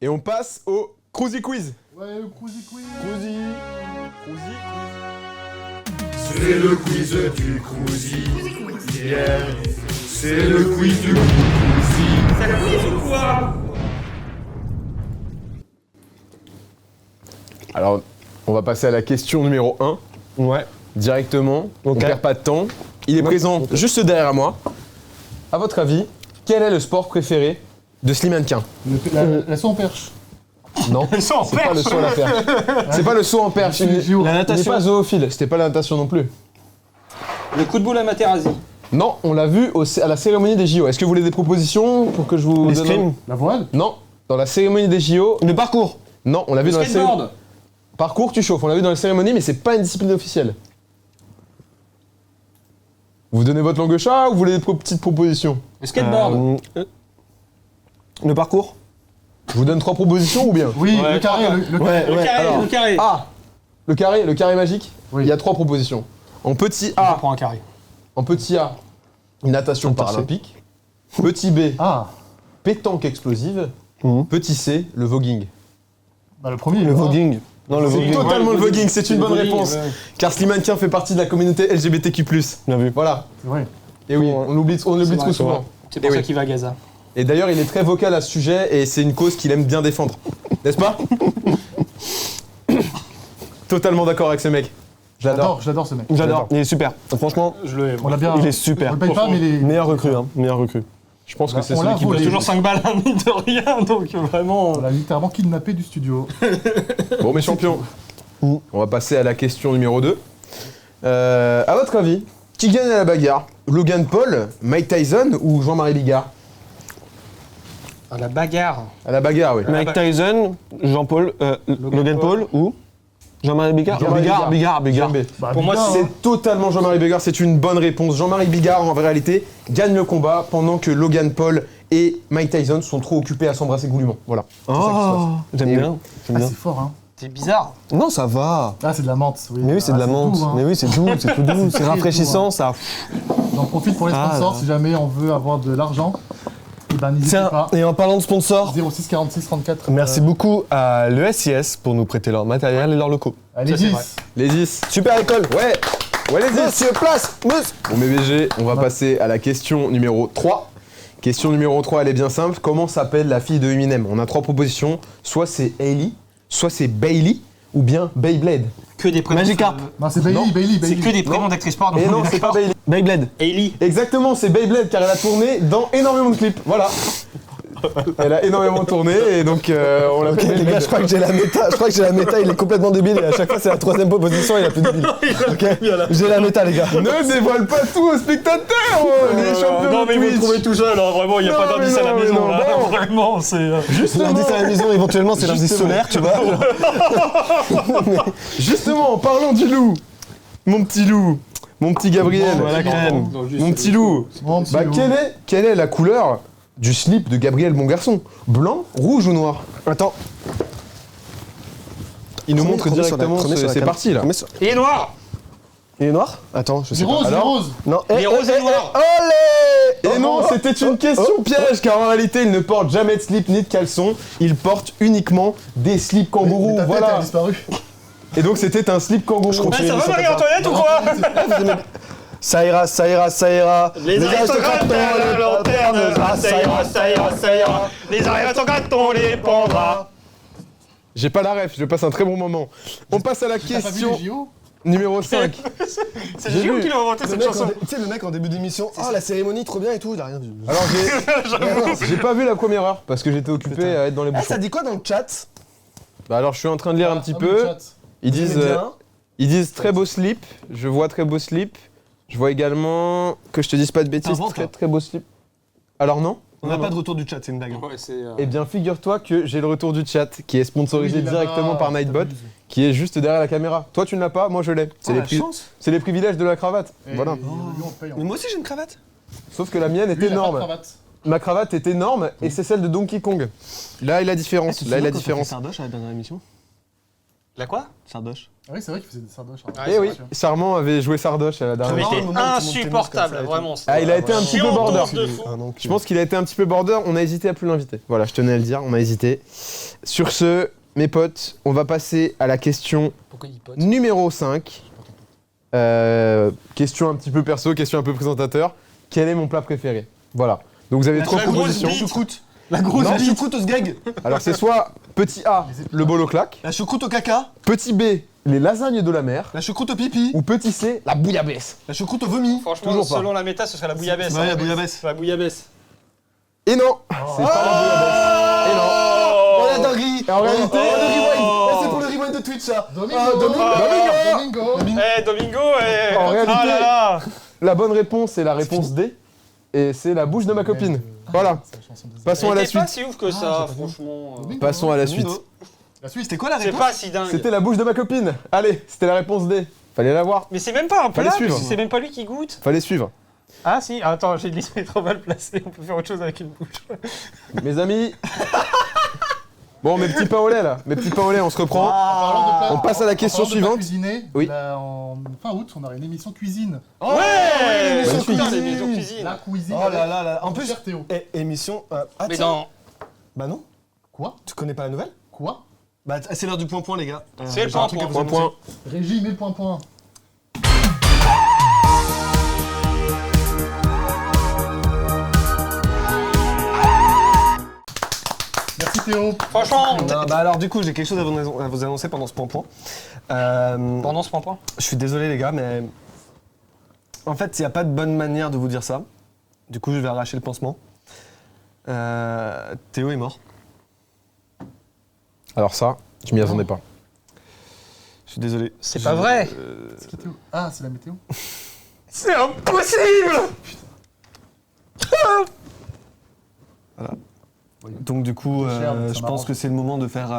Et on passe au Cruzy Quiz. Ouais, le Cruzy Quiz. Cruzy Quiz. C'est le quiz du Cruzy. Yeah. C'est le quiz du Cruzy. C'est le quiz ou quoi? Alors, on va passer à la question numéro 1. Ouais. Directement. On Ok. perd pas de temps. Il est présent juste derrière moi. À votre avis, quel est le sport préféré de Slim Mannequin? La saut en perche. Non, Le saut en c'est pas perche. le saut à la perche. C'est pas le saut en perche. Les JO. La Il n'est natation. pas zoophile. C'était pas la natation non plus. Le coup de boule à Materazzi. Non, on l'a vu à la cérémonie des JO. Est-ce que vous voulez des propositions pour que je vous donne L'escrime. La voile. Non, dans la cérémonie des JO. Le parcours. Non, on l'a vu Le dans la cérémonie. skateboard. Parcours, tu chauffes. On l'a vu dans la cérémonie, mais c'est pas une discipline officielle. Vous donnez votre langue au chat ou vous voulez des petites propositions? Le skateboard. Le parcours. Je vous donne 3 propositions ou bien? Oui, Ouais, le carré. Le Ouais, Le ouais. carré, alors. le carré. A. Le carré magique. Oui. Il y a 3 propositions. En petit Je A, prends un carré. natation paralympique. Petit B, Ah, pétanque explosive. Mhm. Petit C, le voguing. bah le premier. Le voguing. Non, le C'est voguing. totalement Ouais, le voguing, c'est une le bonne voguing, réponse. ouais. Car Slim Mannequin fait partie de la communauté LGBTQ+. Bien vu. Voilà. C'est vrai. Et oui, on l'oublie trop vrai, souvent. c'est vrai. C'est pour Eh ça oui. qu'il va à Gaza. Et d'ailleurs, il est très vocal à ce sujet et c'est une cause qu'il aime bien défendre. N'est-ce pas? Totalement d'accord avec ce mec. J'adore. J'adore ce mec. J'adore. Il est super. Franchement, Je le hais. On l'a bien. il est On super. le paye pas, mais il est. Meilleur recrue, hein. Meilleur recrue. Je pense que c'est On celui l'a qui volé. bosse Toujours 5 balles, mine de rien, donc vraiment. On l'a littéralement kidnappé du studio. Bon, mes champions, on va passer à la question numéro 2. À votre avis, qui gagne à la bagarre? Logan Paul, Mike Tyson ou Jean-Marie Bigard? Ah, la bagarre. À la bagarre, oui. Mike Tyson, Jean-Paul, Logan Paul ou Jean-Marie Bigard. Bigard. B. Bah, Pour moi, Bigard, C'est hein. totalement Jean-Marie Bigard, c'est une bonne réponse. Jean-Marie Bigard, en réalité, gagne le combat pendant que Logan Paul et Mike Tyson sont trop occupés à s'embrasser goulûment. Voilà. C'est ça qui se passe. Oh, j'aime Et bien. J'aime Ah, bien. c'est fort, hein. C'est bizarre. Non, ça va. Ah, c'est de la menthe. Oui. Mais oui, c'est Ah, de la menthe. doux, hein. Mais oui, c'est doux, c'est tout doux. C'est très rafraîchissant, doux, hein. ça. J'en profite pour les Ah, sponsors là. si jamais on veut avoir de l'argent. Et ben n'hésitez Tiens, pas. et en parlant de sponsors, 06 46 34. merci beaucoup à l'ESIS pour nous prêter leur matériel et leurs locaux. Allez, Ça, c'est 10. vrai. Les 10. Super école. Ouais. Ouais, les 10. Monsieur, place. Monsieur. Bon, mes BG, on va passer à la question numéro 3. Question numéro 3, elle est bien simple. Comment s'appelle la fille de Eminem? On a 3 propositions. Soit c'est Hailey, soit c'est Bailey, ou bien Beyblade. Que des prénoms. Magikarp. Non, c'est Bailey, Non, Bailey, C'est Bailey. que des prénoms d'actrices porno. Et non, c'est pas Bailey. Beyblade. Hailey. Exactement, c'est Beyblade car elle a tourné dans énormément de clips. Voilà. Elle a énormément tourné et donc on l'a Ok, fait les gars, je crois que j'ai la méta. Je crois que j'ai la méta. Il est complètement débile et à chaque fois c'est la 3ème proposition. Il a plus débile. Ok. J'ai la méta, les gars. Ne dévoile pas tout aux spectateurs, les champions Non, de mais vous le Twitch. trouvez tout seul, alors vraiment, il n'y a Non, pas d'indice mais à la non, mais maison. non, Là. bon. Vraiment, c'est. Justement, L'indice à la maison, éventuellement, c'est l'indice Justement. solaire, tu vois. justement, en parlant du loup, mon petit loup, mon petit Gabriel, Bon, voilà, crème. mon petit loup. Mon petit Bah loup. quelle est la couleur du slip de Gabriel mon garçon? Blanc, rouge ou noir? Attends. Il nous montre directement, c'est parti là. Il est noir. Il est noir? Attends, je sais C'est pas. rose, c'est Alors rose. Non. Il est rose et noir. Olé. Et non, c'était une question piège, car en réalité, il ne porte jamais de slip ni de caleçon. Il porte uniquement des slips Mais kangourous. ta tête, elle Voilà. a disparu. Et donc, c'était un slip kangourou. Je continue. Ah, ça va, Marie-Antoinette ou quoi? Ça ira, ça ira, ça ira. Les aristocrates de la lanterne. Ah, Ça ira, ça ira, ça ira. Les aristocrates, on les pendra. J'ai pas la ref, je passe un très bon moment. On passe à la T'as pas vu question les JO? numéro 5. C'est J'ai Gio vu. qui l'a inventé cette chanson. Tu sais, le mec en début d'émission, ah la cérémonie trop bien et tout, il a rien vu. Alors, j'ai pas vu la première heure parce que j'étais occupé à être dans les Eh, bouchons. ça dit quoi dans le chat? Bah alors, je suis en train de lire un petit Ah oui, peu. le chat. Ils disent, Aimez bien. ils disent très beau slip. Je vois très beau slip. Je vois également que je te dise pas de bêtises. T'inventes, Très là. très beau slip. Alors non? On n'a pas de retour du chat, c'est une blague. Ouais, c'est. Eh bien, figure-toi que j'ai le retour du chat qui est sponsorisé Oui, là-bas, directement par Nightbot, t'abuses. qui est juste derrière la caméra. Toi, tu ne l'as pas, moi je l'ai. C'est les, chance. c'est les privilèges de la cravate. Et Voilà. Lyon, on paye, Mais moi aussi j'ai une cravate. Sauf que la mienne est Lui, il a pas de énorme. cravate. Ma cravate est énorme et c'est celle de Donkey Kong. Là est la différence. Là est la différence. Sardoche à la dernière émission. La quoi? Sardoche. Ah oui, c'est vrai qu'il faisait des sardoches. hein. Ah, Eh c'est oui, vrai. Sarment avait joué Sardoche à la dernière. Mais marrant, il le était moment où tout le monde insupportable, tennis comme ça et vraiment. tout. Ah, il a été un petit peu Chiant border. de fou. Ah non, Je pense qu'il a été un petit peu border, on a hésité à plus l'inviter. Voilà, je tenais à le dire, on a hésité. Sur ce, mes potes, on va passer à la question Pourquoi il pote? numéro 5. Question un petit peu perso, question un peu présentateur. Quel est mon plat préféré? Voilà. Donc vous avez trois propositions. La choucroute. La grosse Non. choucroute au sgeg. Alors c'est soit petit A, le bol au claque, La choucroute au caca. petit B, les lasagnes de la mer, La choucroute au pipi. ou petit C, la bouillabaisse. La choucroute au vomi. Franchement, Toujours pas. selon la méta, ce serait la bouillabaisse. Ouais, hein. la bouillabaisse. La bouillabaisse. Et non, c'est pas la bouillabaisse. Et non. Oh la dinguerie. Et en réalité, le rewind. Oh, c'est pour le rewind de Twitch ça. Domingo Ah, Domingo Eh, Domingo, eh. En réalité- Ah là là. la bonne réponse c'est la réponse D. Et c'est la bouche de ma copine. Voilà. C'est la chanson des Passons à la Elle était pas suite. si ouf que ça, franchement. Domingo. Passons à la suite. Domingo. La Suisse. C'était quoi la C'est réponse? pas si dingue. C'était la bouche de ma copine. Allez, c'était la réponse D. Fallait la voir. Mais c'est même pas un Fallait plat, suivre. parce que c'est même pas lui qui goûte. Fallait suivre. Ah si, attends, j'ai l'esprit trop mal placé, on peut faire autre chose avec une bouche. Mes amis. Bon, mes petits pains au lait là. Mes petits pains au lait, on se reprend. En parlant de plats- On passe à la en question parlant de plats suivante. cuisinés, Oui. là, en fin août, on aura une émission cuisine. Oh, Ouais, l'émission magnifique. putain, cuisine. les maisons cuisine. La cuisine. Oh là là là. En En plus, plus, Théo. émission. Ah, Mais tiens. dans... Bah non. Quoi Tu connais pas la nouvelle? Quoi Bah c'est l'heure du point les gars. C'est le j'ai un truc à point, vous Point annoncer. point. Régie, met point. Merci Théo. Franchement, Non, bah alors du coup j'ai quelque chose à vous annoncer pendant ce point. pendant ce point. Je suis désolé les gars mais en fait il n'y a pas de bonne manière de vous dire ça. Du coup je vais arracher le pansement. Théo est mort. Alors ça, je m'y attendais pas. Je suis désolé. C'est pas vrai. C'est qui Théo Ah, c'est la météo. C'est impossible. Donc du coup cher, mais ça je pense m'arrange. que c'est le moment de faire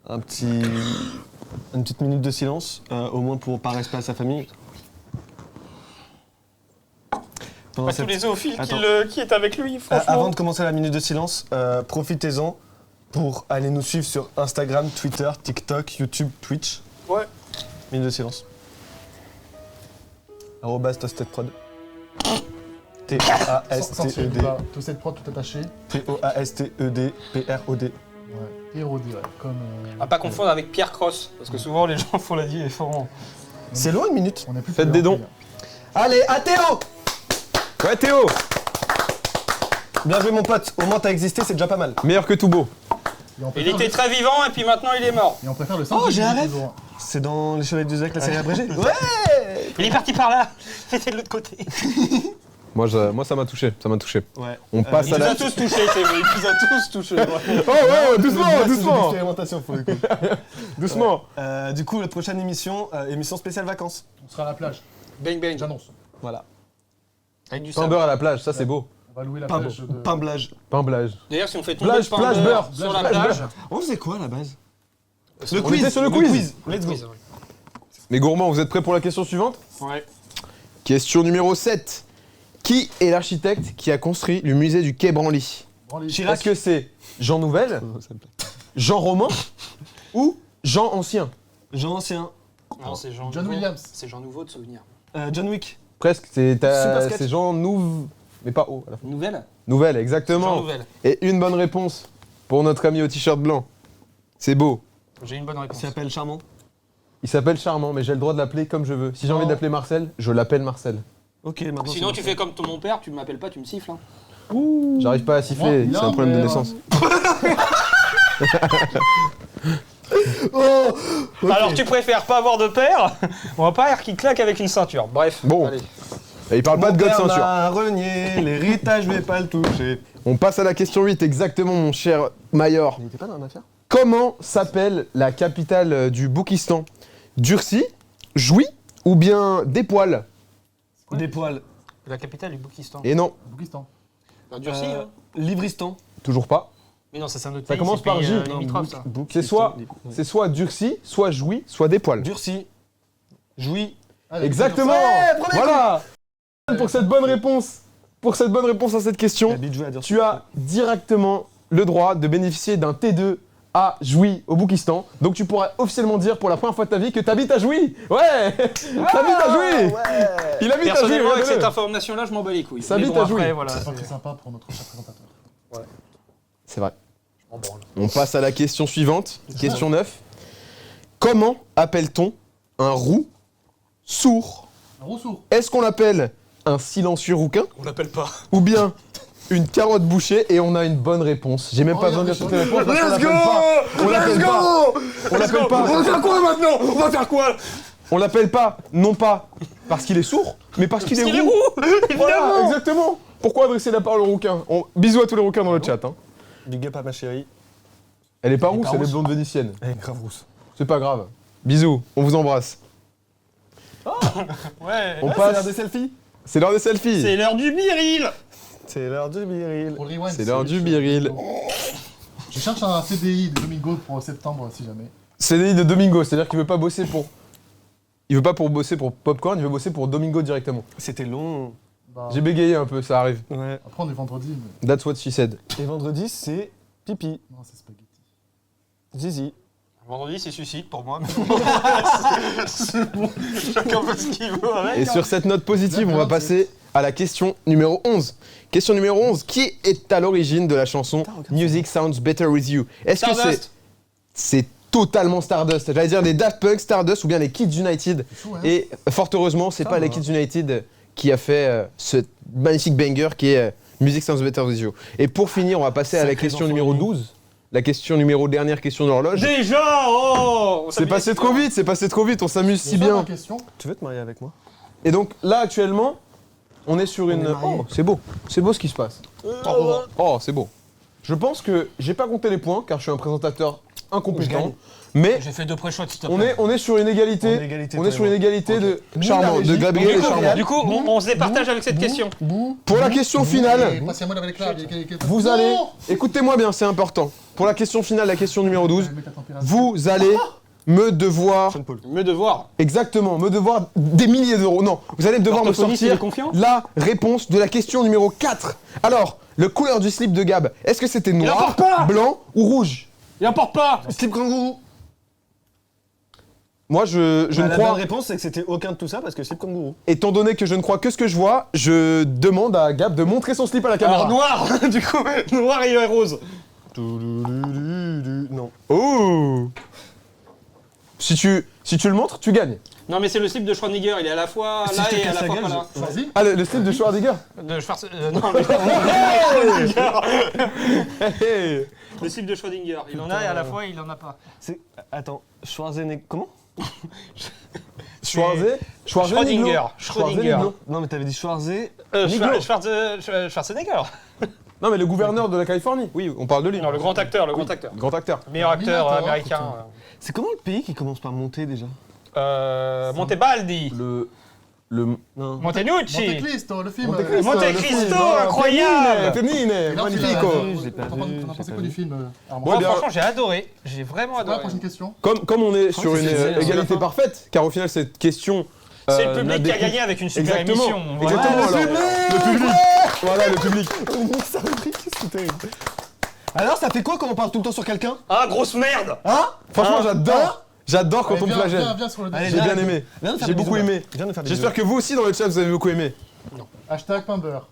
une petite minute de silence, au moins pour par respect à sa famille. Pendant Pas cette- tous les zoophiles Attends. qui est avec lui, franchement. Avant de commencer la minute de silence, profitez-en pour aller nous suivre sur Instagram, Twitter, TikTok, YouTube, Twitch. Ouais. Minute de silence. @tostedprod. T-A-S-T-E-D. T-A-S-T-E-D. Tout cette prod tout attaché. T-O-A-S-T-E-D-P-R-O-D. Ouais. Érodé, ouais. Comme. À pas confondre avec Pierre Cross, parce que souvent les gens font la vie et font... C'est long une minute. On est plus Faites des dons. Allez, à Théo. Ouais Théo, Bien joué mon pote, au moins t'as existé, c'est déjà pas mal. meilleur que tout beau. Il était très vivant et puis maintenant il est mort. Et on préfère le Oh, j'ai un rêve. toujours. C'est dans Les Chevaliers du Zodiaque, la série abrégée. Ouais. Il est parti par là. C'était de l'autre côté. Moi ça m'a touché, ça m'a touché. Ouais. On passe Il à nous la... a tous touchés, c'est vrai. Il nous a tous touchés. ouais. Oh ouais, doucement, doucement, Expérimentation pour le coup. doucement. Du coup, la prochaine émission, émission spéciale vacances. On sera à la plage. Bang bang. J'annonce. Voilà. Avec du Pain sable. beurre à la plage, ça c'est beau. On va louer la Pain, plage de. pain blage. Pain blage. D'ailleurs, si on fait tomber Plage, le pain plage, beurre beurre, sur plage, la plage, plage... On faisait quoi à la base On était sur le quiz. Let's go. Mais gourmands, vous êtes prêts pour la question suivante? Ouais. Question numéro 7. Qui est l'architecte qui a construit le musée du Quai Branly? Branly. Est-ce que c'est Jean Nouvel, Jean Romain ou Jean Ancien? Jean Ancien. Non, c'est Jean John Nouveau. Williams. C'est Jean Nouveau de souvenir. John Wick. Presque, c'est Super sketch. c'est Jean Nouvel, mais pas haut à la fin. Nouvelle Nouvel, Jean exactement. Nouvelle. Et une bonne réponse pour notre ami au t-shirt blanc. C'est beau. J'ai une bonne Il réponse. s'appelle Charmant. Il s'appelle Charmant, mais j'ai le droit de l'appeler comme je veux. Si j'ai Oh. envie d'appeler Marcel, je l'appelle Marcel. Ok, maintenant. Sinon, c'est tu fais comme mon père, tu m'appelles pas, tu me siffles. Hein. J'arrive pas à siffler, Moi, c'est un non, problème de mais, naissance. Oh. Alors, tu préfères pas avoir de père On va pas qui claque avec une ceinture. Bref. Bon. Allez. Et il parle pas de God ceinture. m'a renié, l'héritage, je vais pas le toucher. On passe à la question 8, exactement, mon cher Mayor. Il était pas dans l'affaire. Comment s'appelle la capitale du Boukistan? Durci, Jouy ou bien Despoils? Des poils. La capitale du Boukistan. Et non, Boukistan. Durci, hein. Livristan. toujours pas. Mais non, ça c'est un autre Ça pays, commence c'est par pays, J. limitrophe, ça. C'est soit Durci, soit Jouy, soit Despoils. Durci. Jouy. Allez, Exactement. Ouais, premier Voilà. Pour cette bonne réponse, à cette question, La bite jouée à Durci. tu as directement le droit de bénéficier d'un T2 a joui au Boukistan. Donc tu pourras officiellement dire pour la première fois de ta vie que t'habites à Jouy. Ouais. T'habites à Jouy. Il habite à Jouy. Personnellement, avec regardez-le. cette information-là, je m'en bats les couilles. Ça Mais habite bon, à Jouy. après, voilà. C'est pas très sympa pour notre cher présentateur. C'est vrai. Je m'en branle. On passe à la question suivante. Question 9. Comment appelle-t-on un roux sourd? Un rousseau. Est-ce qu'on l'appelle un silencieux rouquin On l'appelle pas. ou bien une carotte bouchée? Et on a une bonne réponse. J'ai même pas besoin de dire toutes les réponses parce qu'on l'appelle pas. On l'appelle pas. On l'appelle pas. On va faire quoi maintenant? On va faire quoi? On l'appelle pas, non pas parce qu'il est sourd, mais parce qu'il est Il est roux. roux. Voilà, Évidemment. exactement. Pourquoi adresser la parole au rouquin? Bisous à tous les rouquins dans le chat. Hein. Big up à ma chérie. Elle est pas rousse, pas elle est rousse. blonde vénitienne. Elle est grave rousse. C'est pas grave. Bisous, on vous embrasse. Ouais. On C'est passe. l'heure des selfies. C'est l'heure des selfies. C'est l'heure du biril. C'est l'heure du viril. Pour le rewind, C'est l'heure du biril. Je cherche un CDI de Domingo pour septembre si jamais. CDI de Domingo, c'est-à-dire qu'il veut pas bosser pour. Il veut pas pour bosser pour Popcorn, il veut bosser pour Domingo directement. C'était long. Bah, J'ai bégayé un peu, ça arrive. Ouais. après on est vendredi, mais That's what she said. Et vendredi, c'est pipi. non, c'est spaghetti. Zizi. Vendredi, c'est suicide pour moi. C'est bon. Chacun fait ce qu'il veut avec. Et sur cette note positive, on va passer à la question numéro 11. Question numéro 11. Qui est à l'origine de la chanson Music Sounds Better With You? Est-ce que Stardust. c'est totalement Stardust? J'allais dire les Daft Punk, Stardust ou bien les Kids United. C'est chaud, hein. Et fort heureusement, c'est pas les Kids United qui a fait ce magnifique banger qui est Music Sounds Better With You. Et pour finir, on va passer à la Sacrés question enfants numéro unis. 12. La question numéro dernière question de l'horloge. Déjà, oh. C'est passé trop vite, c'est passé trop vite, on s'amuse si Déjà, bien. ma question. Tu veux te marier avec moi? Et donc là actuellement, on est sur une. est mariés. Oh, c'est beau ce qui se passe. Oh, c'est beau. Je pense que j'ai pas compté les points car je suis un présentateur Je incompétent. gagne. Mais J'ai fait 2 pré-shots, s'il te plaît. on est sur une égalité. On est égalité, On est toi sur et une moi. égalité de Ok. charmant, de Gabriel et Du coup, charmant. du coup, on se départage avec cette question. Pour la question finale, Passez-moi avec la. vous allez. Écoutez-moi bien, c'est important. Pour la question finale, la question numéro 12, vous allez me devoir. Sean Paul. Me devoir. Exactement, me devoir des milliers d'euros. Non, vous allez devoir me Orthophonie, s'il sortir est confiant la réponse de la question numéro 4. Alors, le couleur du slip de Gab, est-ce que c'était noir, importe pas blanc ou rouge? Il importe pas. Slip kangourou. Moi, je ne La crois, bonne réponse, c'est que c'était aucun de tout ça parce que slip kangourou. étant donné que je ne crois que ce que je vois, je demande à Gab de montrer son slip à la caméra. Alors noir, du coup, noir et rose. Non. Oh si tu le montres, tu gagnes. Non mais c'est le slip de Schrödinger, il est à la fois Si là je te et à casse la la fois gueule, pas là. Choisis. Ah, le slip de Schwarzenegger. De Schwarz... non mais... Hey. Le slip de Schrödinger, il en a et à la fois il en a pas. C'est. Attends, Schwarzenegger. Comment? Schwarzenegger. Schrödinger. Schwarzenegger. Non, mais t'avais dit Schwarzenegger. Schwarzenegger. Non, mais le gouverneur de la Californie. Oui, on parle de lui. Non, le grand acteur, le grand acteur. Grand acteur. Meilleur acteur Minato, américain. C'est comment le pays qui commence par monter déjà? Montebaldi. Le Non. Montenucci. Monte Cristo, le film. Monte Cristo, Monte le Cristo, film. incroyable. Tenine, Et là, magnifico. Je l'ai pas vu, T'en as j'ai pensé pas quoi vu. du film Armand Moi bien. franchement j'ai adoré, j'ai vraiment C'est quoi la adoré. prochaine question? Comme on est sur que une c'est à la égalité fin. parfaite, car au final cette question. C'est le n'a public qui a des- gagné avec une super Exactement. émission. Exactement. Voilà. alors, le public. Voilà le public. C'est terrible. Alors, ça fait quoi quand on parle tout le temps sur quelqu'un? Ah grosse merde. Franchement, j'adore. J'adore quand Allez, on me viens, flagelle. viens sur le Allez, J'ai viens, bien aimé. Viens nous faire J'ai des beaucoup bisous, là. aimé. Viens nous faire des J'espère bisous. que vous aussi dans le chat vous avez beaucoup aimé. Hashtag pain beurre.